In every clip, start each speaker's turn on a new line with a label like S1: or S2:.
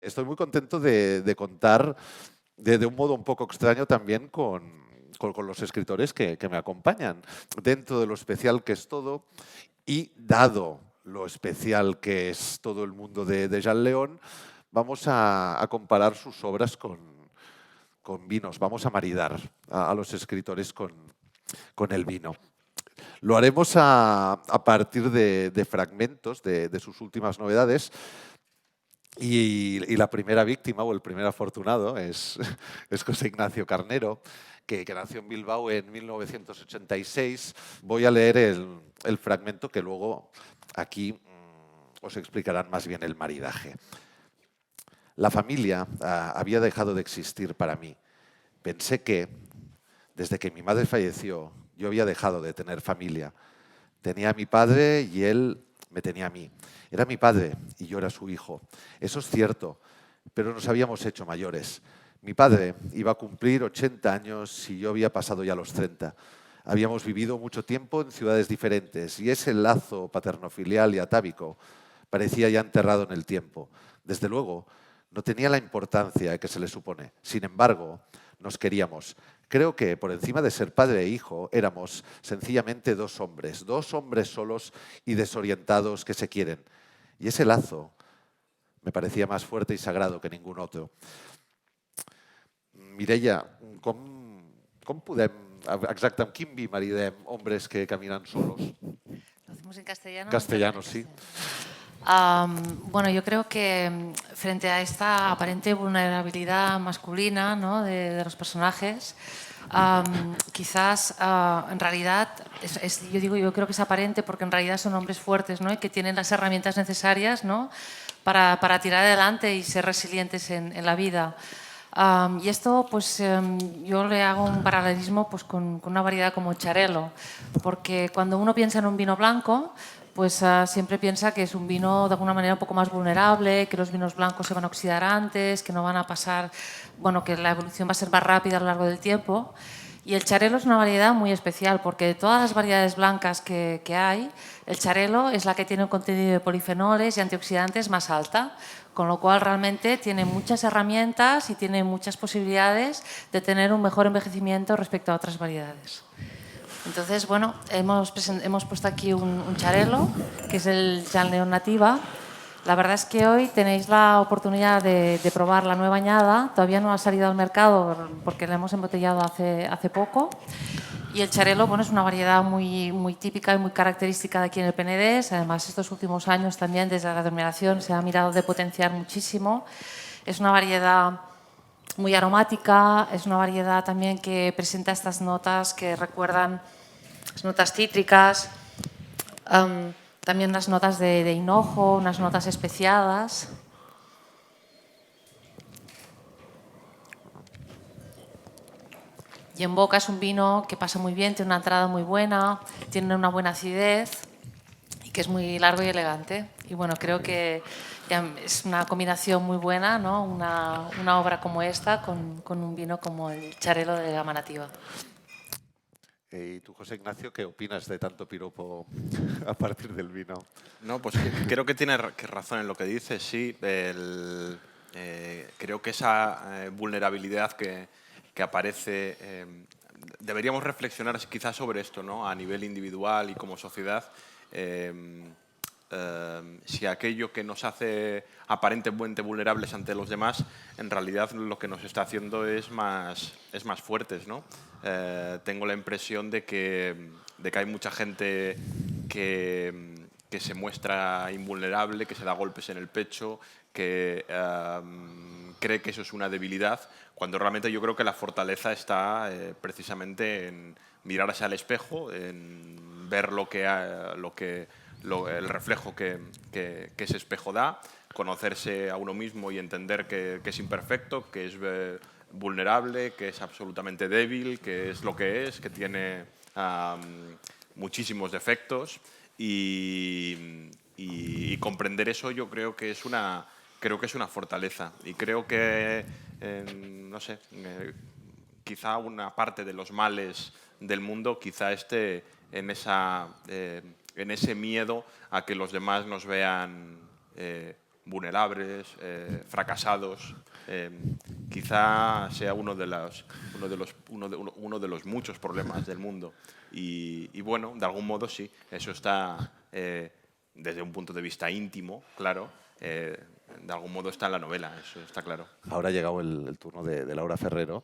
S1: Estoy muy contento de contar de un modo un poco extraño también con los escritores que me acompañan, dentro de lo especial que es todo y dado lo especial que es todo el mundo de Jean León, vamos a comparar sus obras con vinos, vamos a maridar a los escritores con el vino. Lo haremos a partir de fragmentos de sus últimas novedades. Y la primera víctima o el primer afortunado es José Ignacio Carnero, que nació en Bilbao en 1986. Voy a leer el fragmento que luego aquí os explicarán más bien el maridaje. La familia había dejado de existir para mí. Pensé que, desde que mi madre falleció, yo había dejado de tener familia. Tenía a mi padre y él me tenía a mí. Era mi padre y yo era su hijo. Eso es cierto, pero nos habíamos hecho mayores. Mi padre iba a cumplir 80 años y yo había pasado ya los 30. Habíamos vivido mucho tiempo en ciudades diferentes y ese lazo paternofilial y atávico parecía ya enterrado en el tiempo. Desde luego, no tenía la importancia que se le supone. Sin embargo, nos queríamos. Creo que por encima de ser padre e hijo, éramos sencillamente dos hombres solos y desorientados que se quieren. Y ese lazo me parecía más fuerte y sagrado que ningún otro. Mireia, com podem, exacte, amb quin vi maridem hombres que caminen solos?
S2: ¿Lo hacemos en castellano?
S1: Castellano, sí.
S2: Bueno, yo creo que frente a esta aparente vulnerabilidad masculina, ¿no?, de los personajes, quizás en realidad, yo creo que es aparente porque en realidad son hombres fuertes, ¿no?, y que tienen las herramientas necesarias, ¿no?, para tirar adelante y ser resilientes en la vida. Y esto, pues yo le hago un paralelismo pues, con una variedad como Xarel·lo, porque cuando uno piensa en un vino blanco, pues siempre piensa que es un vino de alguna manera un poco más vulnerable, que los vinos blancos se van a oxidar antes, que no van a pasar, bueno, que la evolución va a ser más rápida a lo largo del tiempo. Y el Xarel·lo es una variedad muy especial porque de todas las variedades blancas que hay, el Xarel·lo es la que tiene un contenido de polifenoles y antioxidantes más alta, con lo cual realmente tiene muchas herramientas y tiene muchas posibilidades de tener un mejor envejecimiento respecto a otras variedades. Entonces, bueno, hemos puesto aquí un Xarel·lo, que es el Jean León Nativa. La verdad es que hoy tenéis la oportunidad de probar la nueva añada. Todavía no ha salido al mercado porque la hemos embotellado hace poco. Y el Xarel·lo, bueno, es una variedad muy típica y muy característica de aquí en el Penedès. Además, estos últimos años también desde la denominación se ha mirado de potenciar muchísimo. Es una variedad muy aromática, es una variedad también que presenta estas notas que recuerdan las notas cítricas, también las notas de hinojo, unas notas especiadas. Y en boca es un vino que pasa muy bien, tiene una entrada muy buena, tiene una buena acidez y que es muy largo y elegante. Y bueno, creo que es una combinación muy buena, ¿no?, una obra como esta con un vino como el Xarel·lo de Gama Nativa.
S1: ¿Y tú, José Ignacio, qué opinas de tanto piropo a partir del vino?
S3: No, pues creo que tiene razón en lo que dice, sí. Creo que esa vulnerabilidad que aparece, deberíamos reflexionar quizás sobre esto, ¿no?, a nivel individual y como sociedad. Si aquello que nos hace aparentemente vulnerables ante los demás, en realidad lo que nos está haciendo es más fuertes, ¿no? Tengo la impresión de que hay mucha gente que se muestra invulnerable, que se da golpes en el pecho, que cree que eso es una debilidad, cuando realmente yo creo que la fortaleza está precisamente en mirarse al espejo, en ver el reflejo que ese espejo da, conocerse a uno mismo y entender que es imperfecto, que es vulnerable, que es absolutamente débil, que es lo que es, que tiene muchísimos defectos y comprender eso yo creo que es una fortaleza y creo que, no sé, quizá una parte de los males del mundo quizá esté en ese miedo a que los demás nos vean vulnerables, fracasados. Quizá sea uno de los muchos problemas del mundo. Y bueno, de algún modo sí, eso está, desde un punto de vista íntimo, claro, de algún modo está en la novela, eso está claro.
S1: Ahora ha llegado el turno de Laura Ferrero.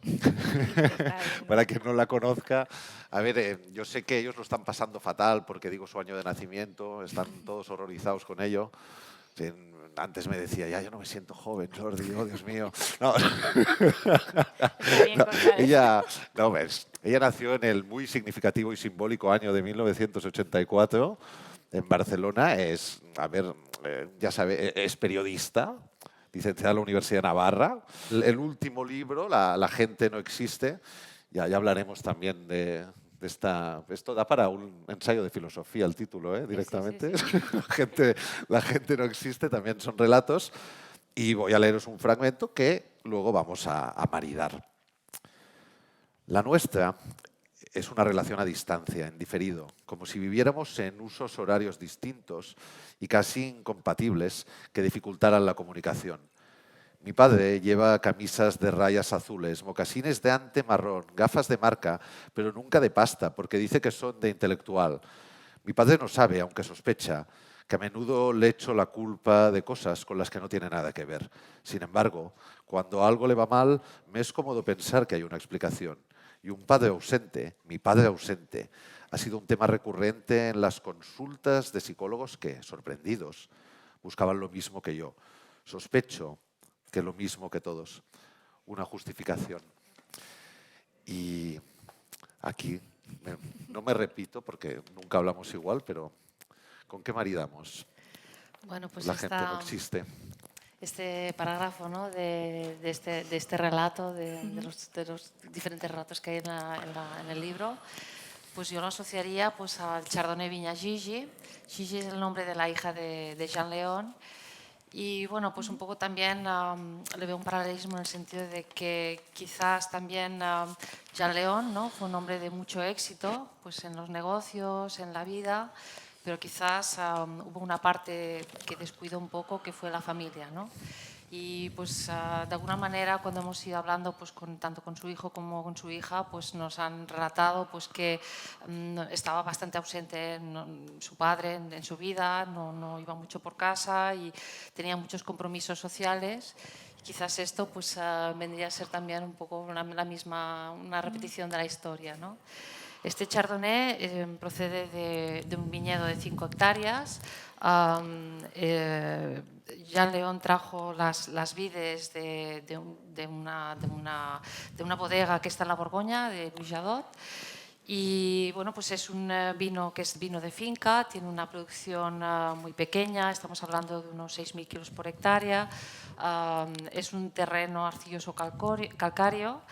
S1: Para quien no la conozca, a ver, yo sé que ellos lo están pasando fatal porque digo su año de nacimiento, están todos horrorizados con ello. Sí, antes me decía, ya, yo no me siento joven, Jordi, oh, Dios mío. No, no, ella nació en el muy significativo y simbólico año de 1984 en Barcelona. Es, a ver, ya sabe, es periodista, licenciada en la Universidad de Navarra. El último libro, La gente no existe, ya hablaremos también de esta... Esto da para un ensayo de filosofía el título, directamente.
S4: Sí.
S1: La gente no existe, también son relatos. Y voy a leeros un fragmento que luego vamos a maridar. La nuestra es una relación a distancia, en diferido, como si viviéramos en usos horarios distintos y casi incompatibles que dificultaran la comunicación. Mi padre lleva camisas de rayas azules, mocasines de ante marrón, gafas de marca, pero nunca de pasta, porque dice que son de intelectual. Mi padre no sabe, aunque sospecha, que a menudo le echo la culpa de cosas con las que no tiene nada que ver. Sin embargo, cuando algo le va mal, me es cómodo pensar que hay una explicación. Y un padre ausente, mi padre ausente, ha sido un tema recurrente en las consultas de psicólogos que, sorprendidos, buscaban lo mismo que yo. Sospecho que lo mismo que todos, una justificación. Y aquí, no me repito porque nunca hablamos igual, pero ¿con qué maridamos?
S2: Bueno, pues
S1: La gente no existe.
S2: Este parágrafo, ¿no? de este relato, de los diferentes relatos que hay en el libro, pues yo lo asociaría pues, al Chardonnay Viña Gigi. Gigi es el nombre de la hija de Jean León. Y bueno, pues un poco también le veo un paralelismo en el sentido de que quizás también Jean León, ¿no? Fue un hombre de mucho éxito pues en los negocios, en la vida, pero quizás hubo una parte que descuidó un poco, que fue la familia, ¿no? Y pues de alguna manera cuando hemos ido hablando pues tanto con su hijo como con su hija, pues nos han relatado pues que estaba bastante ausente su padre en su vida, no iba mucho por casa y tenía muchos compromisos sociales. Quizás esto pues vendría a ser también un poco una repetición de la historia, ¿no? Este chardonnay procede de un viñedo de 5 hectáreas. Jean León trajo las vides de una bodega que está en la Borgoña, de Louis-Jadot. Y bueno, pues es un vino que es vino de finca, tiene una producción muy pequeña, estamos hablando de unos 6.000 kilos por hectárea. Es un terreno arcilloso calcáreo.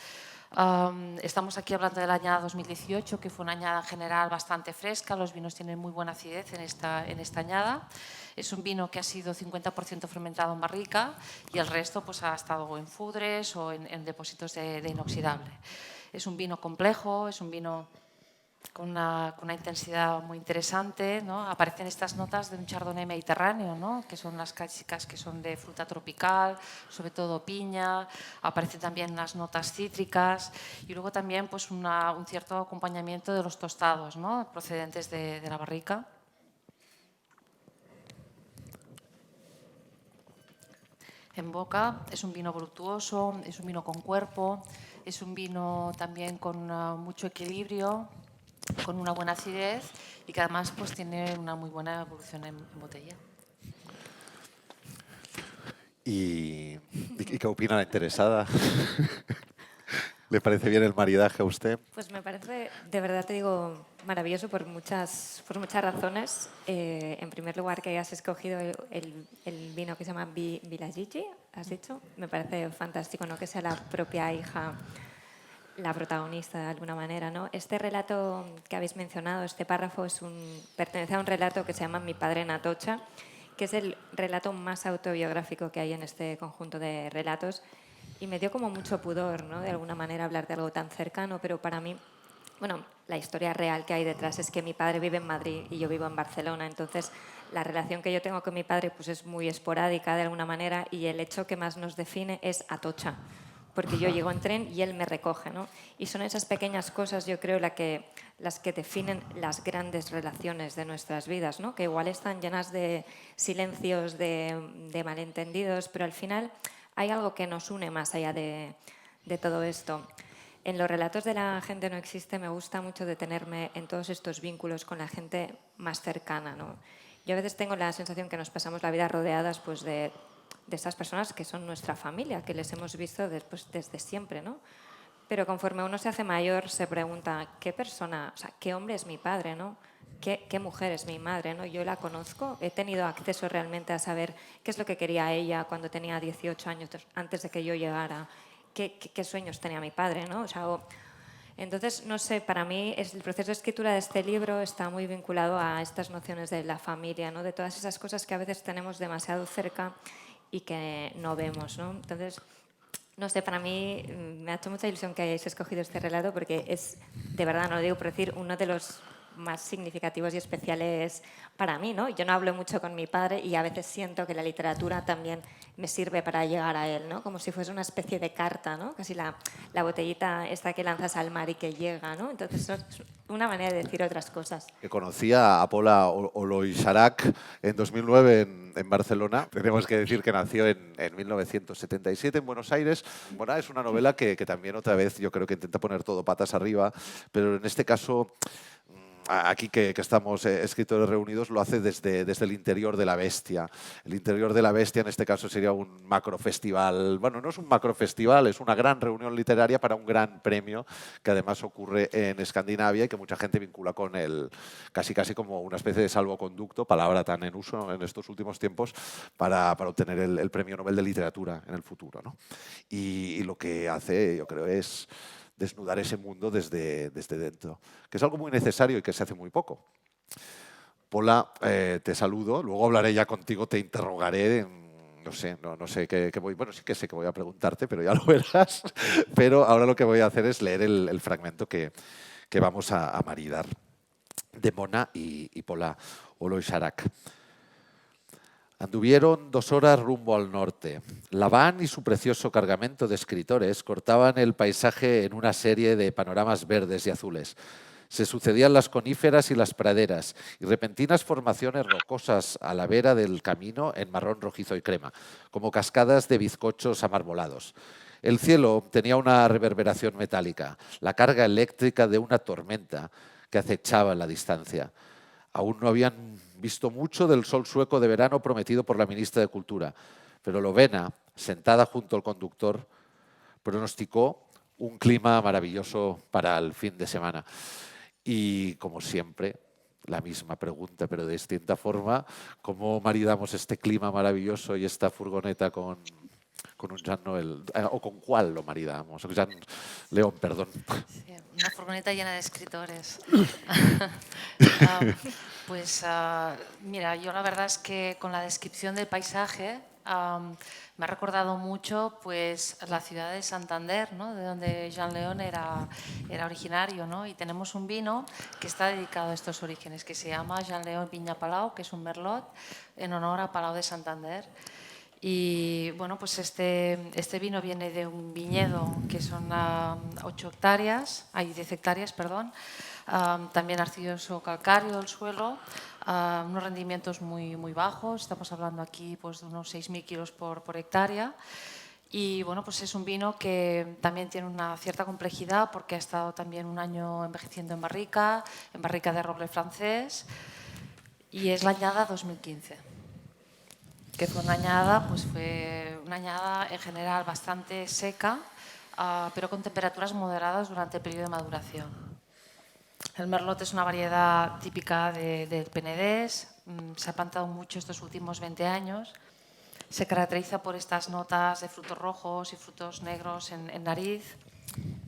S2: Estamos aquí hablando del añada 2018, que fue una añada en general bastante fresca. Los vinos tienen muy buena acidez en esta añada. Es un vino que ha sido 50% fermentado en barrica y el resto pues, ha estado en fudres o en depósitos de inoxidable. Es un vino complejo, es un vino con una intensidad muy interesante, ¿no? Aparecen estas notas de un chardonnay mediterráneo, ¿no? Que son las clásicas que son de fruta tropical, sobre todo piña. Aparecen también las notas cítricas y luego también pues, un cierto acompañamiento de los tostados, ¿no? Procedentes de la barrica. En boca es un vino voluptuoso, es un vino con cuerpo, es un vino también con mucho equilibrio, con una buena acidez y que además pues, tiene una muy buena evolución en botella.
S1: ¿Y qué opina la interesada? ¿Le parece bien el maridaje a usted?
S4: Pues me parece, de verdad te digo, maravilloso por muchas razones. En primer lugar, que hayas escogido el vino que se llama Villa Gigi, has dicho. Me parece fantástico, ¿no? Que sea la propia hija la protagonista de alguna manera, ¿no? Este relato que habéis mencionado, este párrafo, pertenece a un relato que se llama Mi padre en Atocha, que es el relato más autobiográfico que hay en este conjunto de relatos. Y me dio como mucho pudor, ¿no? De alguna manera hablar de algo tan cercano, pero para mí bueno, la historia real que hay detrás es que mi padre vive en Madrid y yo vivo en Barcelona, entonces la relación que yo tengo con mi padre pues es muy esporádica de alguna manera y el hecho que más nos define es Atocha, porque yo llego en tren y él me recoge, ¿no? Y son esas pequeñas cosas, yo creo, las que definen las grandes relaciones de nuestras vidas, ¿no? Que igual están llenas de silencios, de malentendidos, pero al final hay algo que nos une más allá de todo esto. En los relatos de La gente no existe me gusta mucho detenerme en todos estos vínculos con la gente más cercana, ¿no? Yo a veces tengo la sensación que nos pasamos la vida rodeadas pues, de estas personas que son nuestra familia, que les hemos visto desde siempre, ¿no? Pero conforme uno se hace mayor se pregunta qué persona, o sea, qué hombre es mi padre, ¿no? ¿Qué mujer es mi madre, ¿no? Yo la conozco, he tenido acceso realmente a saber qué es lo que quería ella cuando tenía 18 años antes de que yo llegara. ¿Qué sueños tenía mi padre, ¿no? O sea, entonces, no sé, para mí el proceso de escritura de este libro está muy vinculado a estas nociones de la familia, ¿no? De todas esas cosas que a veces tenemos demasiado cerca y que no vemos, ¿no? Entonces, no sé, para mí me ha hecho mucha ilusión que hayáis escogido este relato porque es, de verdad, no lo digo por decir, uno de los más significativos y especiales para mí, ¿no? Yo no hablo mucho con mi padre y a veces siento que la literatura también me sirve para llegar a él, ¿no? Como si fuese una especie de carta, ¿no? Casi la botellita esta que lanzas al mar y que llega, ¿no? Entonces es una manera de decir otras cosas.
S1: Que conocía a Pola Oloixarac en 2009 en Barcelona. Tenemos que decir que nació en 1977 en Buenos Aires. Bueno, es una novela que también otra vez yo creo que intenta poner todo patas arriba, pero en este caso aquí que estamos escritores reunidos, lo hace desde el interior de la bestia. El interior de la bestia en este caso sería un macrofestival. Bueno, no es un macrofestival, es una gran reunión literaria para un gran premio que además ocurre en Escandinavia y que mucha gente vincula con el casi como una especie de salvoconducto, palabra tan en uso en estos últimos tiempos, para obtener el premio Nobel de Literatura en el futuro, ¿no? Y lo que hace, yo creo, es desnudar ese mundo desde dentro, que es algo muy necesario y que se hace muy poco. Pola, te saludo, luego hablaré ya contigo, te interrogaré, no sé qué voy, bueno, sí que sé que voy a preguntarte, pero ya lo verás, pero ahora lo que voy a hacer es leer el fragmento que vamos a maridar de Mona y Pola Oloixarac. Anduvieron 2 horas rumbo al norte. La van y su precioso cargamento de escritores cortaban el paisaje en una serie de panoramas verdes y azules. Se sucedían las coníferas y las praderas y repentinas formaciones rocosas a la vera del camino en marrón rojizo y crema, como cascadas de bizcochos amarmolados. El cielo tenía una reverberación metálica, la carga eléctrica de una tormenta que acechaba en la distancia. Aún no habían visto mucho del sol sueco de verano prometido por la ministra de Cultura, pero Lovena, sentada junto al conductor, pronosticó un clima maravilloso para el fin de semana. Y, como siempre, la misma pregunta, pero de distinta forma, ¿cómo maridamos este clima maravilloso y esta furgoneta con un Jean Noel? ¿O con cuál lo maridamos? Jean León, perdón.
S2: Sí, una furgoneta llena de escritores. Pues mira, yo la verdad es que con la descripción del paisaje me ha recordado mucho pues, la ciudad de Santander, ¿no? De donde Jean León era originario, ¿no? Y tenemos un vino que está dedicado a estos orígenes, que se llama Jean León Viña Palau, que es un merlot en honor a Palau de Santander. Y bueno, pues este vino viene de un viñedo que son 8 hectáreas, hay 10 hectáreas, perdón, también arcilloso calcáreo el suelo, unos rendimientos muy bajos, estamos hablando aquí pues, de unos 6.000 kilos por hectárea. Y bueno, pues es un vino que también tiene una cierta complejidad porque ha estado también un año envejeciendo en barrica de roble francés, y es la añada 2015. Que fue una añada en general bastante seca, pero con temperaturas moderadas durante el periodo de maduración. El merlot es una variedad típica del Penedés, se ha plantado mucho estos últimos 20 años. Se caracteriza por estas notas de frutos rojos y frutos negros en nariz.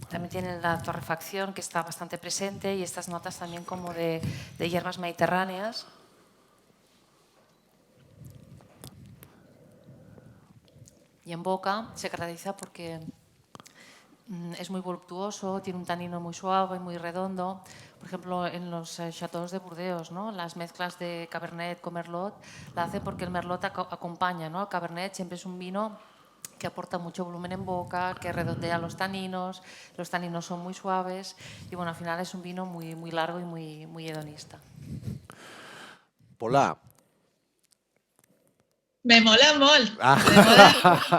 S2: También tiene la torrefacción, que está bastante presente, y estas notas también como de hierbas mediterráneas. Y en boca se caracteriza porque es muy voluptuoso, tiene un tanino muy suave, muy redondo. Por ejemplo, en los chateaux de Burdeos, ¿no? Las mezclas de Cabernet con Merlot la hace porque el Merlot acompaña, ¿no? El Cabernet siempre es un vino que aporta mucho volumen en boca, que redondea los taninos son muy suaves y bueno, al final es un vino muy, muy largo y muy hedonista.
S1: Pola.
S5: Me mola molt.
S1: Ah.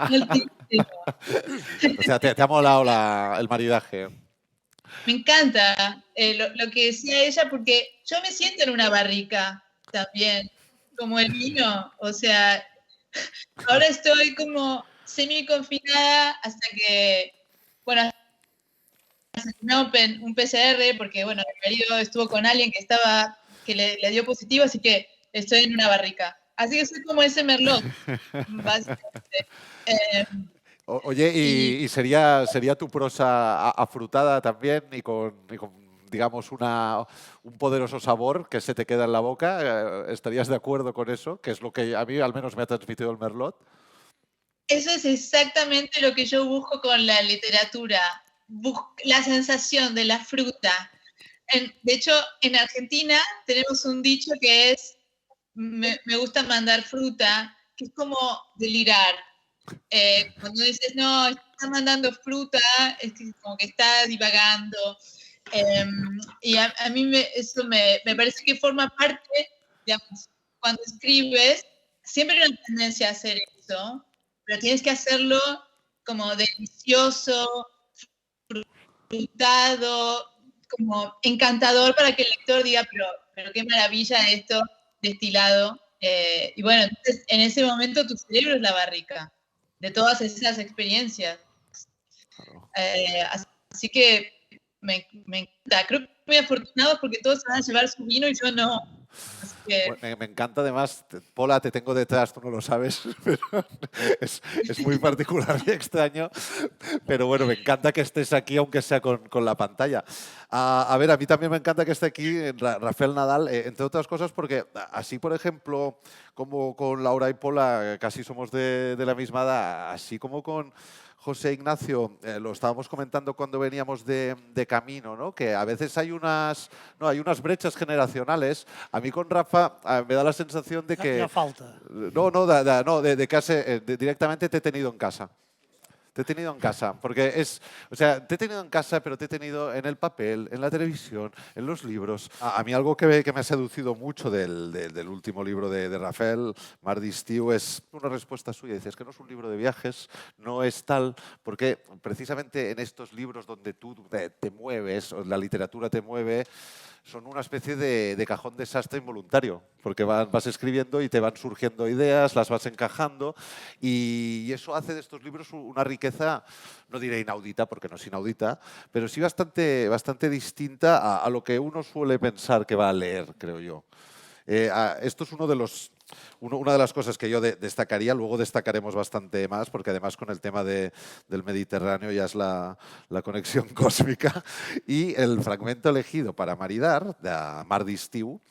S5: Me mola moltísimo.
S1: O sea, te ha molado el maridaje.
S5: Me encanta lo que decía ella, porque yo me siento en una barrica también, como el vino. O sea, ahora estoy como semi-confinada hasta que, bueno, un PCR, porque, bueno, mi marido estuvo con alguien que le dio positivo, así que estoy en una barrica. Así que soy como ese Merlot, básicamente.
S1: Oye, ¿y sería tu prosa afrutada también y con digamos, un poderoso sabor que se te queda en la boca? ¿Estarías de acuerdo con eso? Que es lo que a mí al menos me ha transmitido el Merlot.
S5: Eso es exactamente lo que yo busco con la literatura, la sensación de la fruta. De hecho, en Argentina tenemos un dicho que es, me gusta mandar fruta, que es como delirar. Cuando dices, no, está mandando fruta, es que como que está divagando. Y a mí eso me parece que forma parte, digamos, cuando escribes, siempre hay una tendencia a hacer eso, pero tienes que hacerlo como delicioso, frutado, como encantador para que el lector diga, pero qué maravilla esto destilado. Y bueno, entonces en ese momento tu cerebro es la barrica de todas esas experiencias. Así que me encanta. Creo que muy afortunados porque todos se van a llevar su vino y yo no.
S1: Bueno, me encanta además, Pola, te tengo detrás, tú no lo sabes, pero es muy particular y extraño, pero bueno, me encanta que estés aquí, aunque sea con la pantalla. A ver, a mí también me encanta que esté aquí Rafael Nadal, entre otras cosas porque así, por ejemplo, como con Laura y Pola, casi somos de la misma edad, así como con José Ignacio, lo estábamos comentando cuando veníamos de camino, ¿no? Que a veces hay unas brechas generacionales. A mí con Rafa me da la sensación de que...
S6: Ya falta.
S1: De que directamente te he tenido en casa. Te he tenido en casa, porque o sea, te he tenido en casa, pero te he tenido en el papel, en la televisión, en los libros. A mí algo que me ha seducido mucho del último libro de Rafael, Mar d'Estiu, es una respuesta suya. Dice, es que no es un libro de viajes, no es tal, porque precisamente en estos libros donde tú te mueves, o la literatura te mueve, son una especie de cajón desastre involuntario, porque vas escribiendo y te van surgiendo ideas, las vas encajando, y eso hace de estos libros una riqueza, no diré inaudita, porque no es inaudita, pero sí bastante distinta a lo que uno suele pensar que va a leer, creo yo. Esto es una de las cosas que yo destacaría, luego destacaremos bastante más, porque además con el tema del Mediterráneo ya es la conexión cósmica, y el fragmento elegido para maridar, de Mar d'Estiu,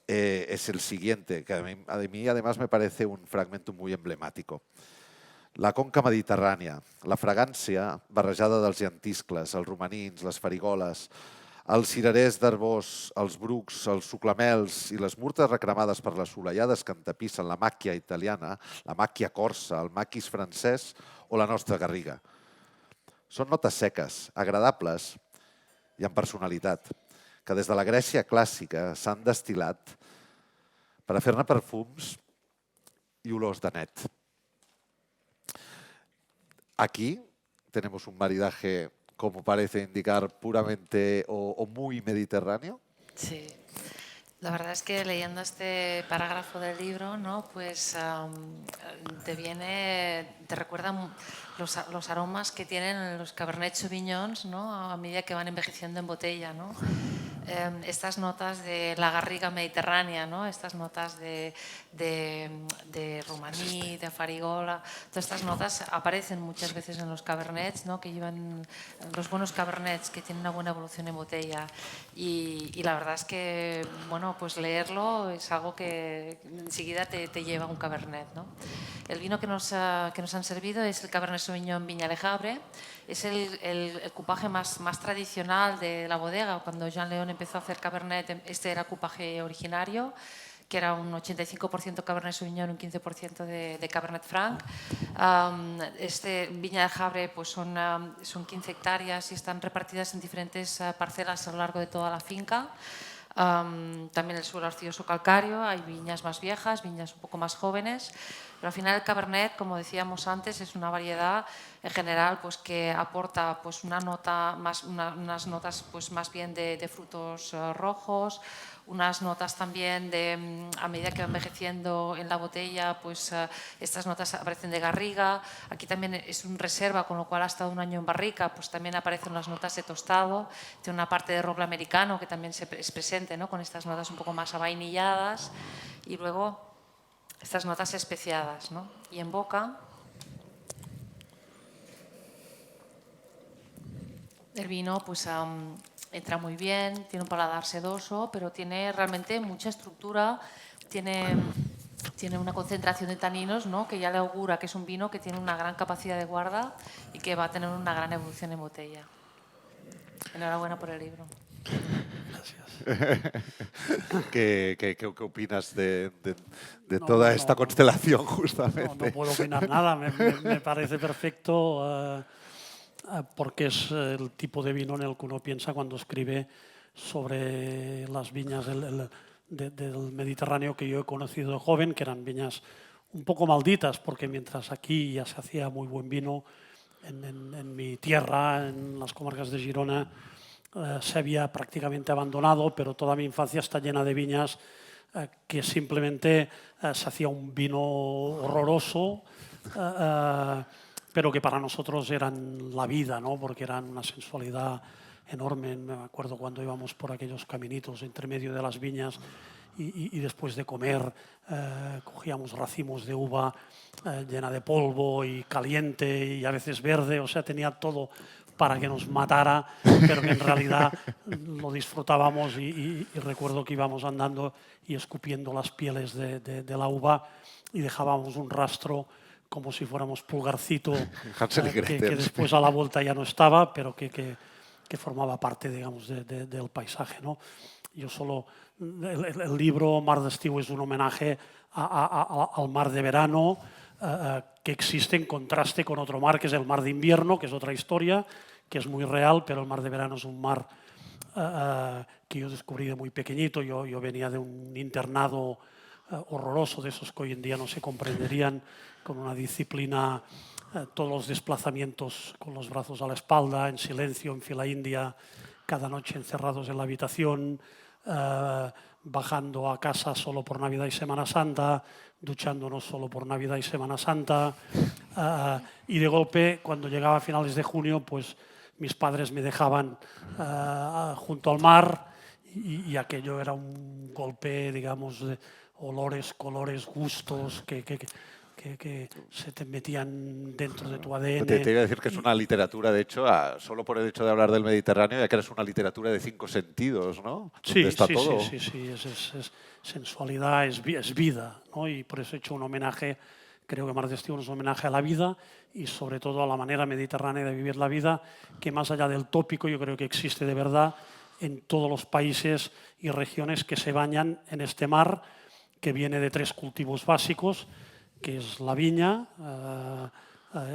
S1: es el siguiente, que a mí además me parece un fragmento muy emblemático. La conca mediterrània, la fragància barrejada dels llentiscles, els romanins, les farigoles, els cirerers d'arbós, els brucs, els suclamels i les murtes recremades per les solellades que entapissen la màquia italiana, la màquia corsa, el maquis francès o la nostra garriga. Són notes seques, agradables i amb personalitat, que des de la Grècia clàssica s'han destil·lat per a fer-ne perfums i olors de net. Aquí tenemos un maridaje, como parece indicar, puramente o muy mediterráneo.
S2: Sí. La verdad es que leyendo este parágrafo del libro, ¿no? Pues te recuerdan los aromas que tienen los Cabernet Sauvignons, ¿no? A medida que van envejeciendo en botella, ¿no? Estas notas de la garriga mediterránea, ¿no? Estas notas de Maní, de Farigola. Todas estas notas aparecen muchas veces en los cabernets, ¿no? Que llevan los buenos cabernets que tienen una buena evolución en botella. Y la verdad es que, bueno, pues leerlo es algo que enseguida te lleva a un cabernet, ¿no? El vino que nos han servido es el Cabernet Sauvignon Viña de Jabre. Es el cupaje más tradicional de la bodega. Cuando Jean León empezó a hacer cabernet, este era el cupaje originario, que era un 85% Cabernet Sauvignon, un 15% de Cabernet Franc. Este Viña de Jabre pues son 15 hectáreas y están repartidas en diferentes parcelas a lo largo de toda la finca. También el suelo arcilloso calcáreo, hay viñas más viejas, viñas un poco más jóvenes, pero al final el Cabernet, como decíamos antes, es una variedad en general pues, que aporta pues, unas notas pues, más bien de frutos rojos, unas notas también de, a medida que va envejeciendo en la botella, pues estas notas aparecen de garriga. Aquí también es un reserva, con lo cual ha estado un año en barrica, pues también aparecen las notas de tostado. Tiene una parte de roble americano que también es presente, ¿no? Con estas notas un poco más avainilladas. Y luego estas notas especiadas, ¿no? Y en boca, el vino pues entra muy bien, tiene un paladar sedoso, pero tiene realmente mucha estructura, tiene una concentración de taninos, ¿no? Que ya le augura que es un vino que tiene una gran capacidad de guarda y que va a tener una gran evolución en botella. Enhorabuena por el libro.
S1: ¿Qué opinas de toda esta constelación, justamente?
S6: No puedo opinar nada, me parece perfecto porque es el tipo de vino en el que uno piensa cuando escribe sobre las viñas del Mediterráneo que yo he conocido de joven, que eran viñas un poco malditas, porque mientras aquí ya se hacía muy buen vino, en mi tierra, en las comarcas de Girona, se había prácticamente abandonado, pero toda mi infancia está llena de viñas que simplemente se hacía un vino horroroso, pero que para nosotros eran la vida, ¿no? Porque eran una sensualidad enorme. Me acuerdo cuando íbamos por aquellos caminitos entre medio de las viñas y después de comer cogíamos racimos de uva llena de polvo y caliente y a veces verde, o sea, tenía todo para que nos matara, pero que en realidad lo disfrutábamos y recuerdo que íbamos andando y escupiendo las pieles de la uva y dejábamos un rastro como si fuéramos Pulgarcito, que después a la vuelta ya no estaba, pero que formaba parte, digamos, del paisaje, ¿no? Yo solo, el libro Mar d'Estiu es un homenaje al mar de verano, que existe en contraste con otro mar, que es el mar de invierno, que es otra historia, que es muy real, pero el mar de verano es un mar que yo descubrí de muy pequeñito. Yo venía de un internado horroroso, de esos que hoy en día no se comprenderían, con una disciplina, todos los desplazamientos con los brazos a la espalda, en silencio, en fila india, cada noche encerrados en la habitación, bajando a casa solo por Navidad y Semana Santa, duchándonos solo por Navidad y Semana Santa, y de golpe, cuando llegaba a finales de junio, pues mis padres me dejaban junto al mar y aquello era un golpe, digamos, de olores, colores, gustos que se te metían dentro de tu ADN.
S1: Te iba a decir que es una literatura, de hecho, solo por el hecho de hablar del Mediterráneo, ya que eres una literatura de 5 sentidos, ¿no?
S6: Sí,
S1: está todo.
S6: sí, es sensualidad, es vida, ¿no? Y por eso he hecho un homenaje, creo que Mar d'Estiu es un homenaje a la vida y sobre todo a la manera mediterránea de vivir la vida, que más allá del tópico yo creo que existe de verdad en todos los países y regiones que se bañan en este mar, que viene de 3 cultivos básicos, que es la viña,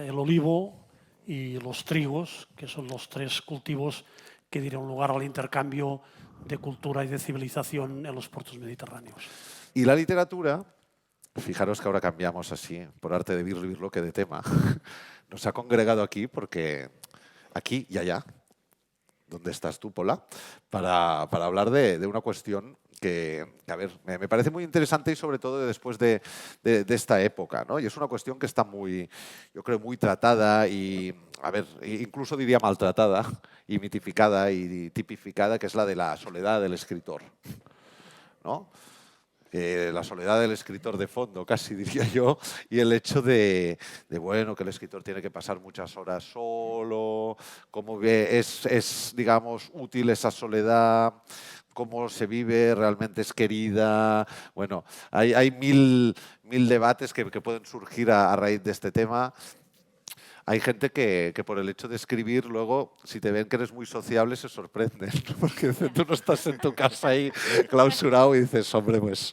S6: el olivo y los trigos, que son los 3 cultivos que dieron lugar al intercambio de cultura y de civilización en los puertos mediterráneos.
S1: Y la literatura, fijaros que ahora cambiamos así, por arte de birlo que de tema, nos ha congregado aquí porque aquí y allá, ¿dónde estás tú, Pola? Para hablar de una cuestión que, a ver, me parece muy interesante y sobre todo después de esta época, ¿no? Y es una cuestión que está muy, yo creo, muy tratada y, a ver, incluso diría maltratada y mitificada y tipificada, que es la de la soledad del escritor, ¿no? la soledad del escritor de fondo, casi diría yo, y el hecho bueno, que el escritor tiene que pasar muchas horas solo, cómo es, digamos, útil esa soledad, cómo se vive, realmente es querida. Bueno, hay mil debates que pueden surgir a raíz de este tema. Hay gente que por el hecho de escribir, luego, si te ven que eres muy sociable, se sorprenden, ¿no? Porque tú no estás en tu casa ahí clausurado y dices, hombre, pues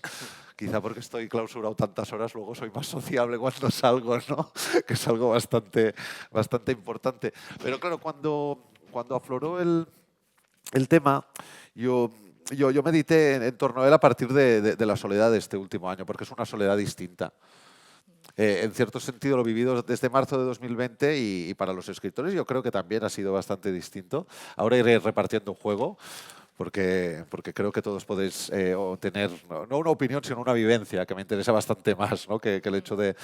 S1: quizá porque estoy clausurado tantas horas, luego soy más sociable cuando salgo, ¿no? Que es algo bastante importante. Pero claro, cuando afloró el tema, yo medité en torno a él a partir de la soledad de este último año, porque es una soledad distinta. En cierto sentido lo he vivido desde marzo de 2020 y para los escritores yo creo que también ha sido bastante distinto. Ahora iré repartiendo un juego porque creo que todos podéis tener, no una opinión, sino una vivencia, que me interesa bastante más, ¿no? que el hecho de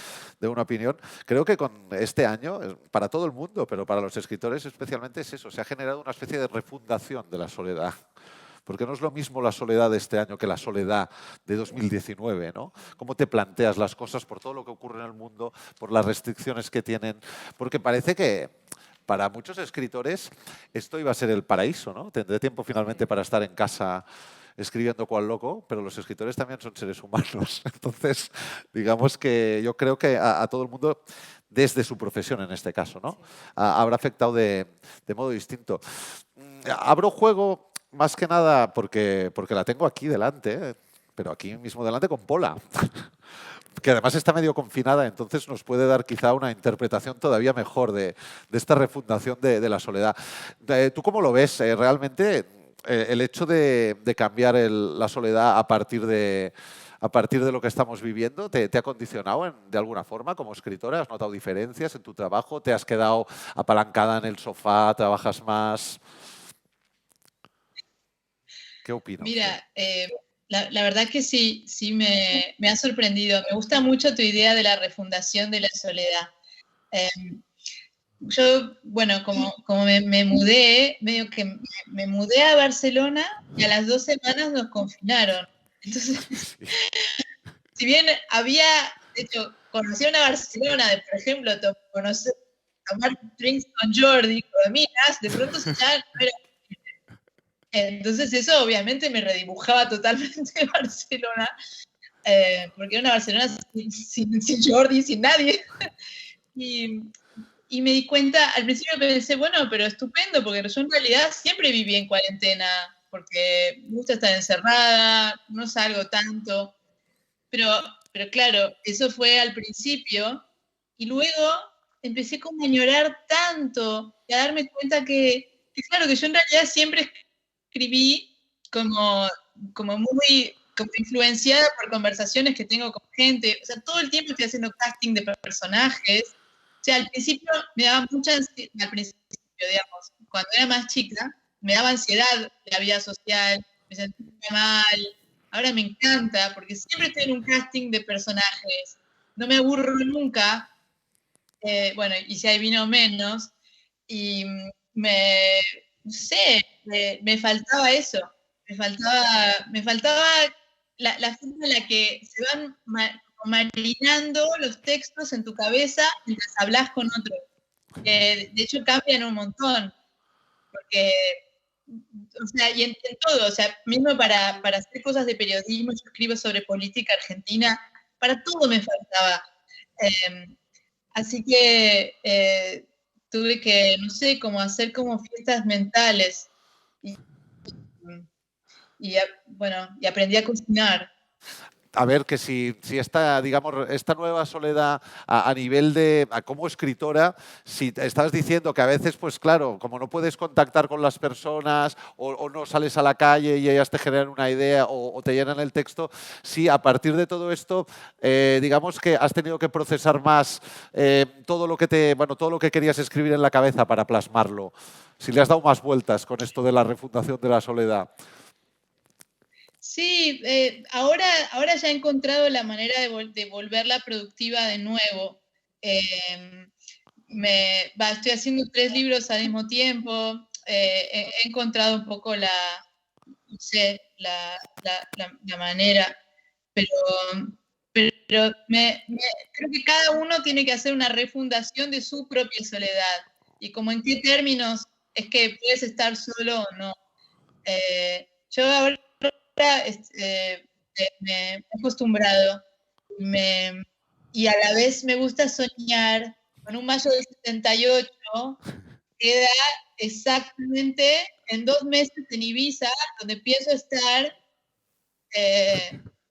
S1: una opinión. Creo que con este año, para todo el mundo, pero para los escritores especialmente es eso, se ha generado una especie de refundación de la soledad. Porque no es lo mismo la soledad de este año que la soledad de 2019, ¿no? Cómo te planteas las cosas por todo lo que ocurre en el mundo, por las restricciones que tienen, porque parece que para muchos escritores esto iba a ser el paraíso, ¿no? Tendré tiempo finalmente para estar en casa escribiendo cual loco, pero los escritores también son seres humanos. Entonces, digamos que yo creo que a todo el mundo, desde su profesión en este caso, ¿no? Habrá afectado de modo distinto. Abro juego más que nada porque la tengo aquí delante, pero aquí mismo delante con Pola, que además está medio confinada, entonces nos puede dar quizá una interpretación todavía mejor de esta refundación de la soledad. ¿Tú cómo lo ves? Realmente el hecho de cambiar la soledad a partir de lo que estamos viviendo, ¿te ha condicionado de alguna forma como escritora? ¿Has notado diferencias en tu trabajo? ¿Te has quedado apalancada en el sofá? ¿Trabajas más? ¿Qué opina usted?
S5: Mira, la verdad que sí me ha sorprendido. Me gusta mucho tu idea de la refundación de la soledad. Yo, bueno, como me mudé, medio que me mudé a Barcelona y a las 2 semanas nos confinaron. Entonces, si bien había, de hecho, conocí una Barcelona de, por ejemplo, tomar drinks con Jordi, con minas, de pronto ya no era. Entonces eso obviamente me redibujaba totalmente Barcelona, porque era una Barcelona sin Jordi, sin nadie. Y me di cuenta, al principio pensé, bueno, pero estupendo, porque yo en realidad siempre viví en cuarentena, porque me gusta estar encerrada, no salgo tanto. Pero claro, eso fue al principio, y luego empecé como a añorar tanto, y a darme cuenta que claro, que yo en realidad siempre escribí como muy como influenciada por conversaciones que tengo con gente. O sea, todo el tiempo estoy haciendo casting de personajes. O sea, al principio me daba mucha ansiedad, al principio, digamos, cuando era más chica, me daba ansiedad la vida social, me sentía mal. Ahora me encanta, porque siempre estoy en un casting de personajes. No me aburro nunca. Bueno, y si hay vino menos. Y no sé, me faltaba eso. Me faltaba la forma en la que se van marinando los textos en tu cabeza mientras hablas con otros. De hecho, cambian un montón. Porque, o sea, y en todo, o sea, mismo para hacer cosas de periodismo, yo escribo sobre política argentina, para todo me faltaba. Así que tuve que, no sé, como hacer como fiestas mentales. Y bueno, y aprendí a cocinar.
S1: A ver, que si esta, digamos, esta nueva soledad a nivel de, como escritora, si estabas diciendo que a veces, pues claro, como no puedes contactar con las personas o no sales a la calle y ellas te generan una idea o te llenan el texto, si a partir de todo esto, digamos que has tenido que procesar más todo lo que querías escribir en la cabeza para plasmarlo. Si le has dado más vueltas con esto de la refundación de la soledad.
S5: Sí, ahora ya he encontrado la manera de volverla productiva de nuevo. Estoy haciendo 3 libros al mismo tiempo. He encontrado un poco no sé, la manera. pero, creo que cada uno tiene que hacer una refundación de su propia soledad y como en qué términos es que puedes estar solo o no. Yo ahora me he acostumbrado y a la vez me gusta soñar con un mayo del 78, queda exactamente en 2 meses en Ibiza, donde pienso estar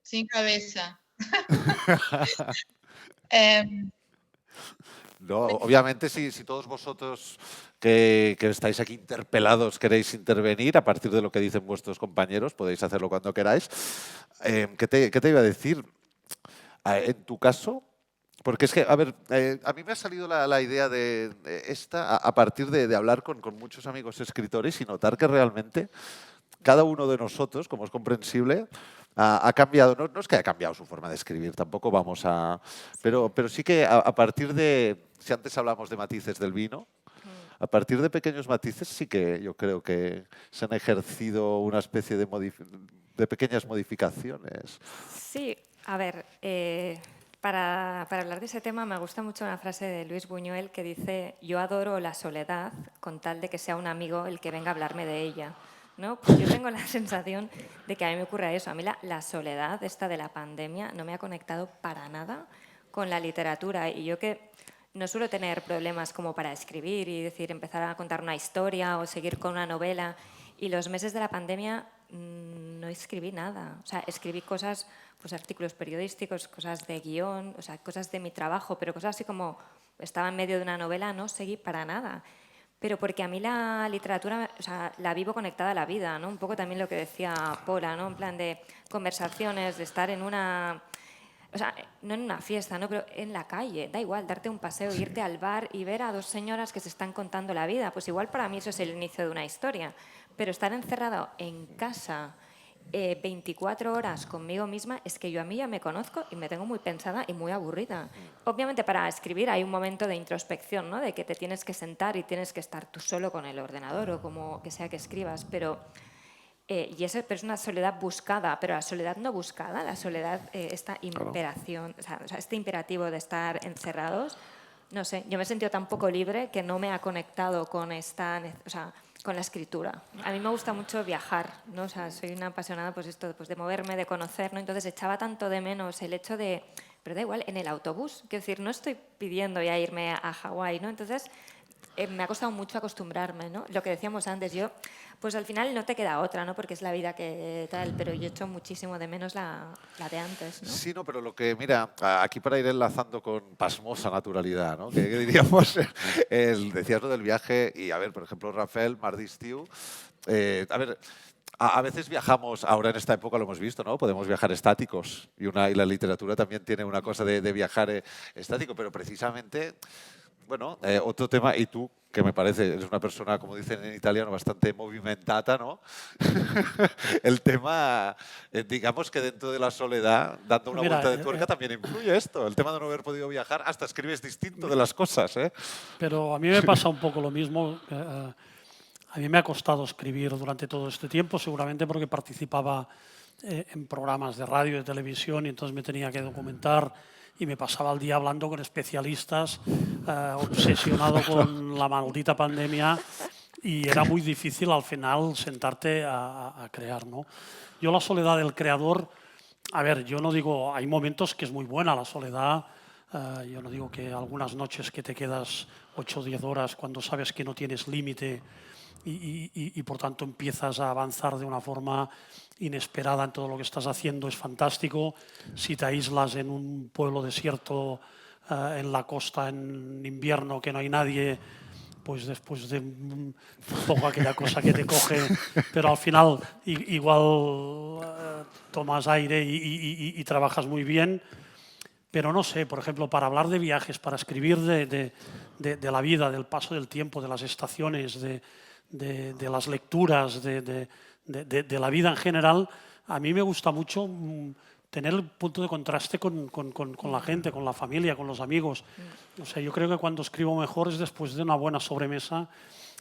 S5: sin cabeza.
S1: No, obviamente, si todos vosotros que estáis aquí interpelados queréis intervenir a partir de lo que dicen vuestros compañeros, podéis hacerlo cuando queráis. ¿Qué te iba a decir? En tu caso, porque es que, a ver, a mí me ha salido la idea de esta a partir de hablar con muchos amigos escritores y notar que realmente cada uno de nosotros, como es comprensible, ha cambiado, no es que haya cambiado su forma de escribir, tampoco vamos a... Pero sí que a partir de, si antes hablamos de matices del vino, a partir de pequeños matices sí que yo creo que se han ejercido una especie de pequeñas modificaciones.
S4: Sí, a ver, para hablar de ese tema me gusta mucho una frase de Luis Buñuel que dice: yo adoro la soledad con tal de que sea un amigo el que venga a hablarme de ella. ¿No? Pues yo tengo la sensación de que a mí me ocurre eso. A mí la soledad esta de la pandemia no me ha conectado para nada con la literatura. Y yo que no suelo tener problemas como para escribir y decir, empezar a contar una historia o seguir con una novela. Y los meses de la pandemia no escribí nada. O sea, escribí cosas, pues artículos periodísticos, cosas de guión, o sea, cosas de mi trabajo, pero cosas así como estaba en medio de una novela, no seguí para nada. Pero porque a mí la literatura, o sea, la vivo conectada a la vida, ¿no? Un poco también lo que decía Paula, ¿no? En plan de conversaciones, de estar en una... O sea, no en una fiesta, ¿no? Pero en la calle, da igual, darte un paseo, irte al bar y ver a 2 señoras que se están contando la vida. Pues igual para mí eso es el inicio de una historia. Pero estar encerrado en casa 24 horas conmigo misma, es que yo a mí ya me conozco y me tengo muy pensada y muy aburrida. Obviamente para escribir hay un momento de introspección, ¿no? De que te tienes que sentar y tienes que estar tú solo con el ordenador o como que sea que escribas, pero eso es una soledad buscada, pero la soledad no buscada, la soledad, esta imperación, o sea, este imperativo de estar encerrados, no sé, yo me he sentido tan poco libre que no me ha conectado con con la escritura. A mí me gusta mucho viajar, ¿no? O sea, soy una apasionada pues de moverme, de conocer, ¿no? Entonces echaba tanto de menos el hecho de, pero da igual, en el autobús, quiero decir, no estoy pidiendo ya irme a Hawái, ¿no? Entonces me ha costado mucho acostumbrarme, ¿no? Lo que decíamos antes, yo, pues al final no te queda otra, ¿no? Porque es la vida que tal, pero yo echo muchísimo de menos la de antes, ¿no?
S1: Sí, no, pero lo que, mira, aquí para ir enlazando con pasmosa naturalidad, ¿no? Que diríamos, decías lo del viaje y, a ver, por ejemplo, Rafael, Mardistiu, a ver, a veces viajamos, ahora en esta época lo hemos visto, ¿no? Podemos viajar estáticos y la literatura también tiene una cosa de viajar estático, pero precisamente... Bueno, otro tema, y tú, que me parece, eres una persona, como dicen en italiano, bastante movimentata, ¿no? El tema, digamos que dentro de la soledad, dando una vuelta de tuerca, también influye esto. El tema de no haber podido viajar, hasta escribes distinto de las cosas, ¿eh?
S6: Pero a mí me pasa un poco lo mismo. A mí me ha costado escribir durante todo este tiempo, seguramente porque participaba en programas de radio y de televisión y entonces me tenía que documentar y me pasaba el día hablando con especialistas, obsesionado con la maldita pandemia y era muy difícil al final sentarte a crear, ¿no? Yo la soledad del creador, a ver, yo no digo, hay momentos que es muy buena la soledad, yo no digo que algunas noches que te quedas 8 o 10 horas cuando sabes que no tienes límite y por tanto empiezas a avanzar de una forma inesperada en todo lo que estás haciendo, es fantástico. Si te aíslas en un pueblo desierto en la costa en invierno que no hay nadie, pues después de un poco aquella cosa que te coge, pero al final igual tomas aire y trabajas muy bien. Pero no sé, por ejemplo, para hablar de viajes, para escribir de la vida, del paso del tiempo, de las estaciones, de las lecturas, de la vida en general, a mí me gusta mucho tener el punto de contraste con la gente, con la familia, con los amigos. O sea, yo creo que cuando escribo mejor es después de una buena sobremesa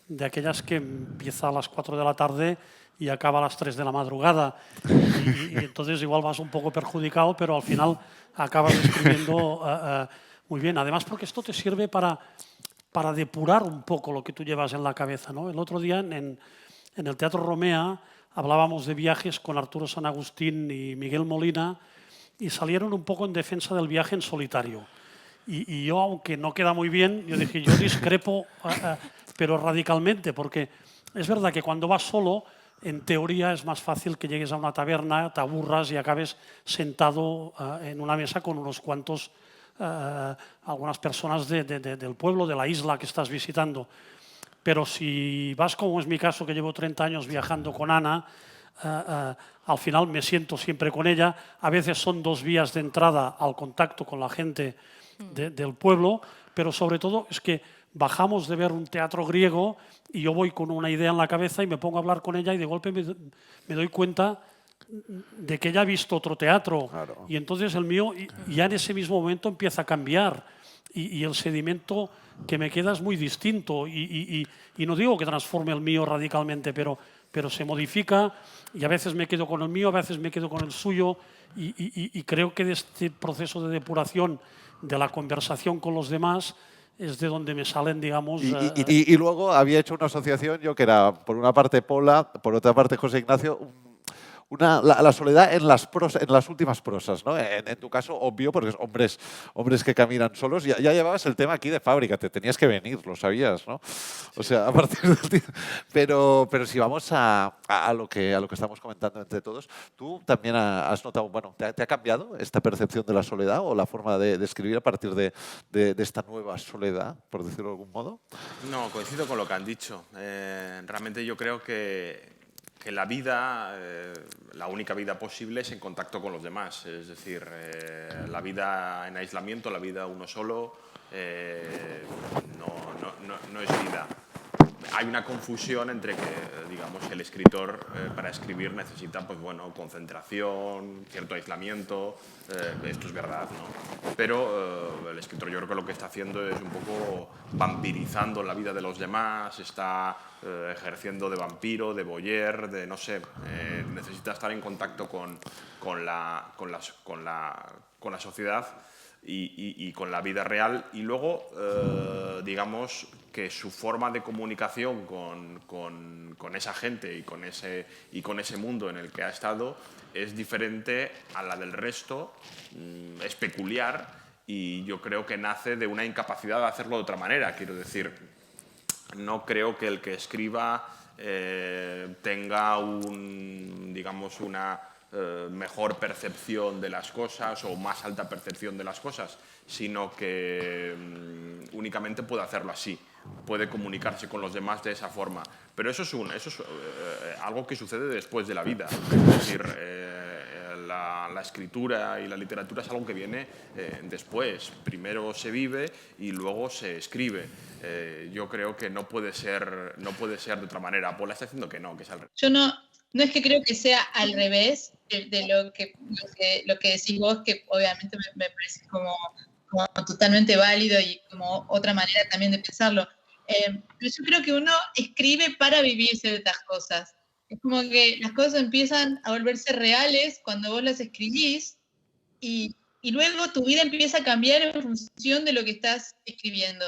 S6: de aquellas que empieza a las 4 de la tarde y acaba a las 3 de la madrugada. Y entonces igual vas un poco perjudicado, pero al final acabas escribiendo muy bien. Además, porque esto te sirve para depurar un poco lo que tú llevas en la cabeza, ¿no? El otro día en el Teatro Romea hablábamos de viajes con Arturo San Agustín y Miguel Molina y salieron un poco en defensa del viaje en solitario. Y yo, aunque no queda muy bien, yo dije, yo discrepo, pero radicalmente, porque es verdad que cuando vas solo, en teoría es más fácil que llegues a una taberna, te aburras y acabes sentado en una mesa con unos cuantos, algunas personas del pueblo, de la isla que estás visitando. Pero si vas, como es mi caso, que llevo 30 años viajando con Ana, al final me siento siempre con ella. A veces son 2 vías de entrada al contacto con la gente del pueblo, pero sobre todo es que bajamos de ver un teatro griego y yo voy con una idea en la cabeza y me pongo a hablar con ella y de golpe me doy cuenta de que ella ha visto otro teatro.
S1: Claro.
S6: Y entonces el mío ya en ese mismo momento empieza a cambiar y el sedimento que me queda es muy distinto y no digo que transforme el mío radicalmente, pero se modifica y a veces me quedo con el mío, a veces me quedo con el suyo y creo que de este proceso de depuración de la conversación con los demás es de donde me salen, digamos...
S1: Y luego había hecho una asociación yo que era, por una parte Pola, por otra parte José Ignacio, la soledad en las últimas prosas, ¿no? En tu caso, obvio, porque es hombres que caminan solos. Ya llevabas el tema aquí de fábrica, te tenías que venir, lo sabías, ¿no? O sea, a partir del pero si vamos a lo que estamos comentando entre todos, tú también has notado, bueno, ¿te ha cambiado esta percepción de la soledad o la forma de escribir a partir de esta nueva soledad, por decirlo de algún modo?
S3: No, coincido con lo que han dicho. Realmente yo creo que la vida, la única vida posible es en contacto con los demás. Es decir, la vida en aislamiento, la vida uno solo, no es vida. Hay una confusión entre que, digamos, el escritor para escribir necesita, pues bueno, concentración, cierto aislamiento, esto es verdad, ¿no? Pero el escritor yo creo que lo que está haciendo es un poco vampirizando la vida de los demás, está ejerciendo de vampiro, de voyeur, de no sé, necesita estar en contacto con la sociedad y con la vida real, y luego, digamos, que su forma de comunicación con esa gente y con ese mundo en el que ha estado es diferente a la del resto, es peculiar, y yo creo que nace de una incapacidad de hacerlo de otra manera. Quiero decir, no creo que el que escriba tenga digamos, una mejor percepción de las cosas o más alta percepción de las cosas, sino que únicamente puede hacerlo así, puede comunicarse con los demás de esa forma. Pero eso es algo que sucede después de la vida. Es decir, la escritura y la literatura es algo que viene después. Primero se vive y luego se escribe. Yo creo que no puede ser de otra manera. Pola está diciendo que no, que es al revés.
S5: Yo no es que creo que sea al revés de lo que decís vos, que obviamente me parece como totalmente válido y como otra manera también de pensarlo. Pero yo creo que uno escribe para vivir ciertas cosas. Es como que las cosas empiezan a volverse reales cuando vos las escribís y luego tu vida empieza a cambiar en función de lo que estás escribiendo.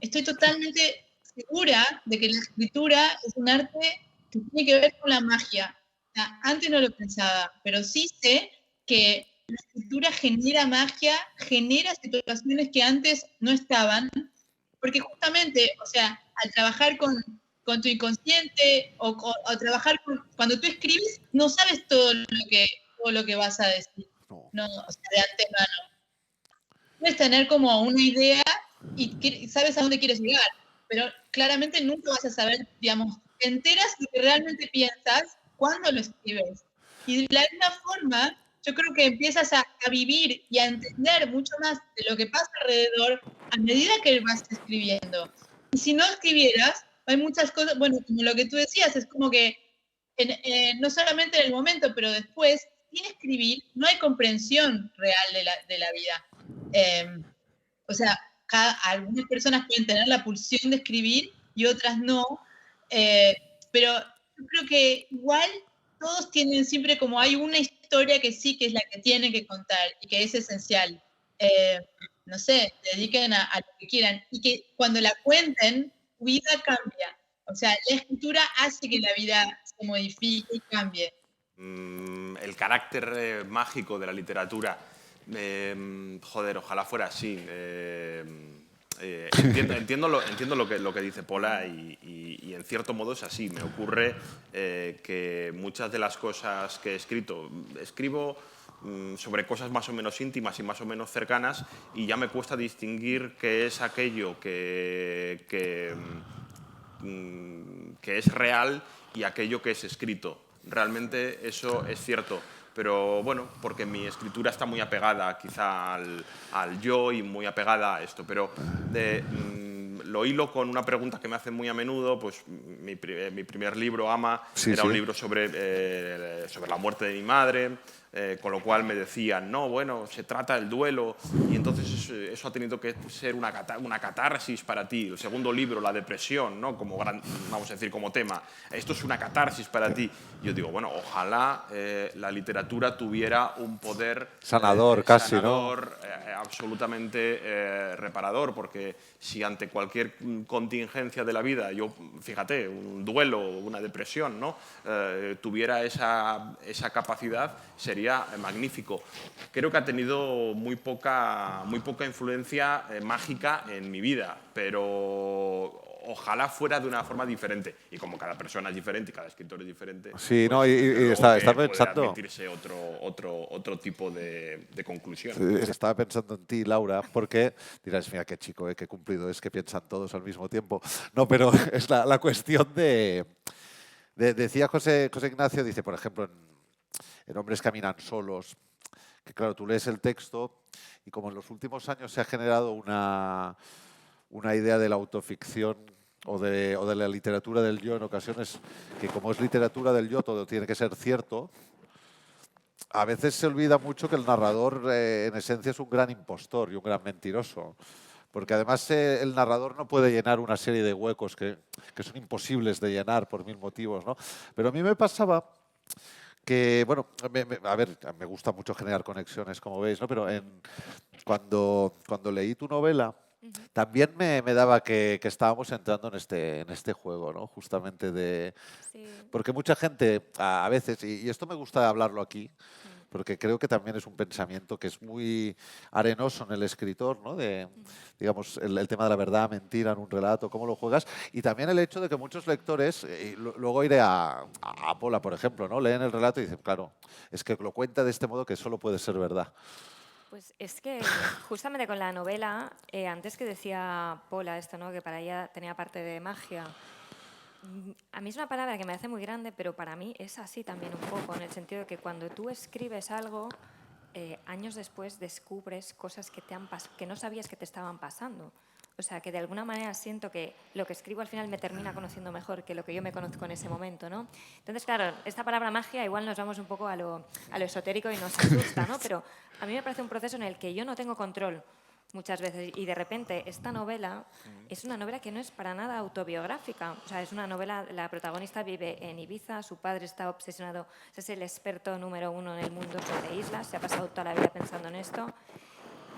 S5: Estoy totalmente segura de que la escritura es un arte que tiene que ver con la magia. O sea, antes no lo pensaba, pero sí sé que la escritura genera magia, genera situaciones que antes no estaban, porque justamente, o sea, al trabajar con tu inconsciente o trabajar cuando tú escribes, no sabes todo lo que vas a decir, no, o sea, de antemano. Puedes tener como una idea y sabes a dónde quieres llegar, pero claramente nunca vas a saber, digamos, te enteras de lo que realmente piensas cuando lo escribes. Y de la misma forma, yo creo que empiezas a vivir y a entender mucho más de lo que pasa alrededor a medida que vas escribiendo. Y si no escribieras, hay muchas cosas, bueno, como lo que tú decías, es como que no solamente en el momento, pero después, sin escribir, no hay comprensión real de la vida. O sea, algunas personas pueden tener la pulsión de escribir, y otras no. Pero yo creo que igual todos tienen siempre como hay una historia que sí que es la que tienen que contar y que es esencial. No sé, dediquen a lo que quieran y que cuando la cuenten, tu vida cambia. O sea, la escritura hace que la vida se modifique y cambie.
S3: El carácter mágico de la literatura, joder, ojalá fuera así. Entiendo lo que dice Pola y en cierto modo es así. Me ocurre que muchas de las cosas que escribo sobre cosas más o menos íntimas y más o menos cercanas y ya me cuesta distinguir qué es aquello que es real y aquello que es escrito. Realmente eso es cierto, pero bueno, porque mi escritura está muy apegada quizá al yo y muy apegada a esto, pero lo hilo con una pregunta que me hacen muy a menudo, pues mi primer libro, Ama, era un libro sobre la muerte de mi madre, con lo cual me decían, no, bueno, se trata del duelo, y entonces eso ha tenido que ser una catarsis para ti. El segundo libro, la depresión, ¿no? Vamos a decir, como tema, esto es una catarsis para ti. Yo digo, bueno, ojalá la literatura tuviera un poder
S1: sanador, casi, ¿no?
S3: Absolutamente reparador, porque si ante cualquier contingencia de la vida, fíjate, un duelo, una depresión, ¿no? Tuviera esa capacidad, sería magnífico. Creo que ha tenido muy poca influencia mágica en mi vida, pero ojalá fuera de una forma diferente. Y como cada persona es diferente y cada escritor es diferente,
S1: sí,
S3: pues,
S1: no, y está pensando,
S3: puede admitirse otro tipo de conclusión.
S1: Estaba pensando en ti, Laura, porque dirás, mira qué chico, qué cumplido es, que piensan todos al mismo tiempo. No, pero es la cuestión decía José Ignacio, dice, por ejemplo, en Hombres caminan solos, que claro, tú lees el texto y como en los últimos años se ha generado una idea de la autoficción o de la literatura del yo en ocasiones, que como es literatura del yo todo tiene que ser cierto, a veces se olvida mucho que el narrador en esencia es un gran impostor y un gran mentiroso. Porque además el narrador no puede llenar una serie de huecos que son imposibles de llenar por mil motivos, ¿no? Pero a mí me pasaba que, bueno, a ver, me gusta mucho generar conexiones, como veis, ¿no? Pero cuando leí tu novela, también me daba que estábamos entrando en este juego, ¿no? Justamente
S4: Sí.
S1: porque mucha gente, a veces, y esto me gusta hablarlo aquí, porque creo que también es un pensamiento que es muy arenoso en el escritor, ¿no? Digamos, el tema de la verdad, mentira en un relato, cómo lo juegas, y también el hecho de que muchos lectores, y luego iré a Pola, por ejemplo, ¿no? Leen el relato y dicen, claro, es que lo cuenta de este modo que solo puede ser verdad.
S4: Pues es que justamente con la novela, antes que decía Pola esto, ¿no? Que para ella tenía parte de magia, a mí es una palabra que me hace muy grande, pero para mí es así también un poco, en el sentido de que cuando tú escribes algo, años después descubres cosas que no sabías que te estaban pasando. O sea, que de alguna manera siento que lo que escribo al final me termina conociendo mejor que lo que yo me conozco en ese momento, ¿no? Entonces, claro, esta palabra magia igual nos vamos un poco a lo esotérico y nos asusta, ¿no? Pero a mí me parece un proceso en el que yo no tengo control muchas veces y de repente esta novela es una novela que no es para nada autobiográfica. O sea, es una novela, la protagonista vive en Ibiza, su padre está obsesionado, es el experto número 1 en el mundo sobre islas, se ha pasado toda la vida pensando en esto.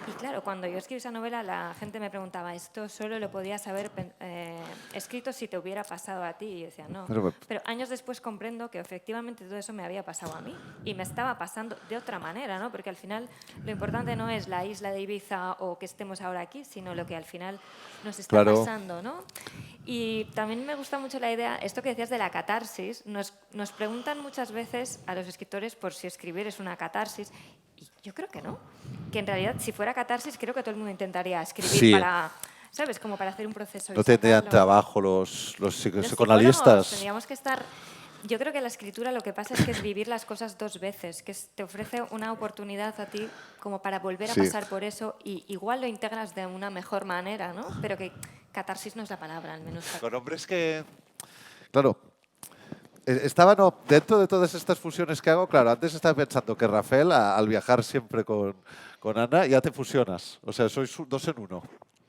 S4: Y claro, cuando yo escribí esa novela, la gente me preguntaba, esto solo lo podías haber escrito si te hubiera pasado a ti. Y yo decía, no. Pero años después comprendo que efectivamente todo eso me había pasado a mí. Y me estaba pasando de otra manera, ¿no? Porque al final lo importante no es la isla de Ibiza o que estemos ahora aquí, sino lo que al final nos está pasando, ¿no? Y también me gusta mucho la idea, esto que decías de la catarsis, nos preguntan muchas veces a los escritores por si escribir es una catarsis. Y yo creo que no. Que en realidad, si fuera catarsis, creo que todo el mundo intentaría escribir para, ¿sabes? Como para hacer un proceso.
S1: ¿No tendrían trabajo los psicoanalistas?
S4: Tendríamos que estar... Yo creo que la escritura lo que pasa es que es vivir las cosas dos veces, que te ofrece una oportunidad a ti como para volver a pasar por eso y igual lo integras de una mejor manera, ¿no? Pero que catarsis no es la palabra, al menos.
S1: Con hombres que... Claro, dentro de todas estas fusiones que hago, claro, antes estaba pensando que Rafael, al viajar siempre con Ana, ya te fusionas. O sea, sois dos en uno.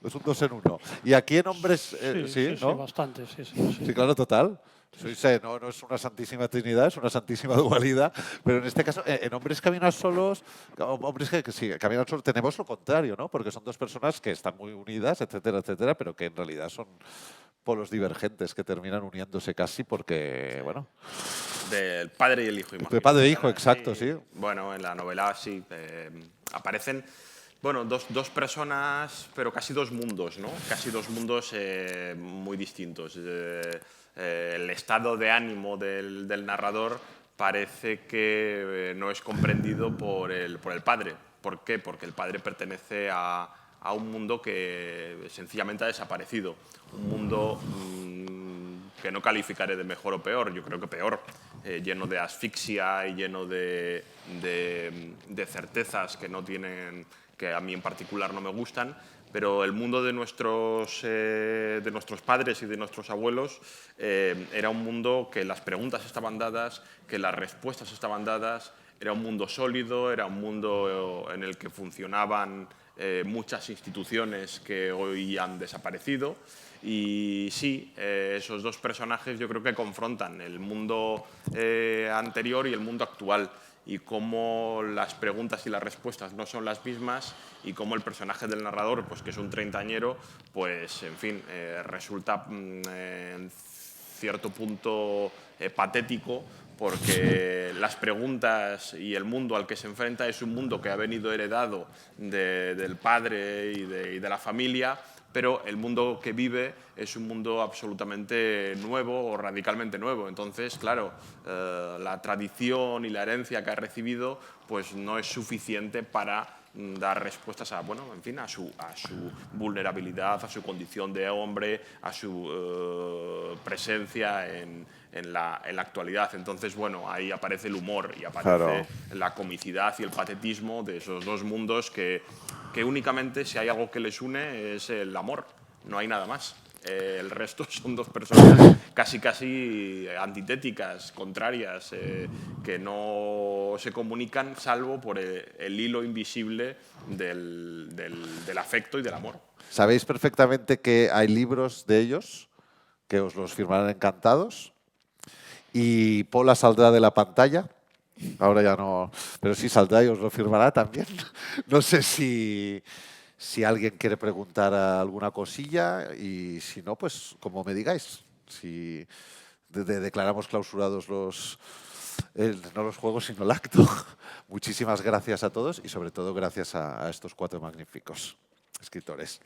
S1: Es un 2 en 1. Y aquí en hombres,
S6: sí,
S1: ¿no?
S6: bastante, sí.
S1: Sí, claro, total. No es una santísima trinidad, es una santísima dualidad, pero en este caso, en hombres caminan solos, hombres que sí, caminan solos, tenemos lo contrario, ¿no? Porque son dos personas que están muy unidas, etcétera, etcétera, pero que en realidad son polos divergentes que terminan uniéndose casi porque, bueno...
S3: Del padre y el hijo, imagino.
S1: De padre e hijo, exacto, sí.
S3: Bueno, en la novela sí, aparecen... Bueno, dos personas, pero casi dos mundos, ¿no? Casi dos mundos muy distintos. El estado de ánimo del narrador parece que no es comprendido por el padre. ¿Por qué? Porque el padre pertenece a un mundo que sencillamente ha desaparecido. Un mundo que no calificaré de mejor o peor, yo creo que peor, lleno de asfixia y lleno de certezas que no tienen, que a mí en particular no me gustan, pero el mundo de nuestros padres y de nuestros abuelos era un mundo que las preguntas estaban dadas, que las respuestas estaban dadas, era un mundo sólido, era un mundo en el que funcionaban muchas instituciones que hoy han desaparecido. Y sí, esos dos personajes yo creo que confrontan el mundo anterior y el mundo actual, y cómo las preguntas y las respuestas no son las mismas, y cómo el personaje del narrador, pues que es un treintañero, pues en fin, resulta en cierto punto patético, porque las preguntas y el mundo al que se enfrenta es un mundo que ha venido heredado del padre y de la familia, pero el mundo que vive es un mundo absolutamente nuevo o radicalmente nuevo. Entonces, claro, la tradición y la herencia que ha recibido pues no es suficiente para dar respuestas a, bueno, en fin, a su vulnerabilidad, a su condición de hombre, a su presencia en la actualidad. Entonces, bueno, ahí aparece el humor y aparece la comicidad y el patetismo de esos dos mundos que únicamente, si hay algo que les une, es el amor. No hay nada más. El resto son dos personas casi antitéticas, contrarias, que no se comunican salvo por el hilo invisible del afecto y del amor.
S1: Sabéis perfectamente que hay libros de ellos que os los firmarán encantados, y Pola saldrá de la pantalla. Ahora ya no, pero sí saldrá y os lo firmará también. No sé si alguien quiere preguntar alguna cosilla, y si no, pues como me digáis. Si declaramos clausurados no los juegos, sino el acto. Muchísimas gracias a todos, y sobre todo gracias a estos 4 magníficos escritores.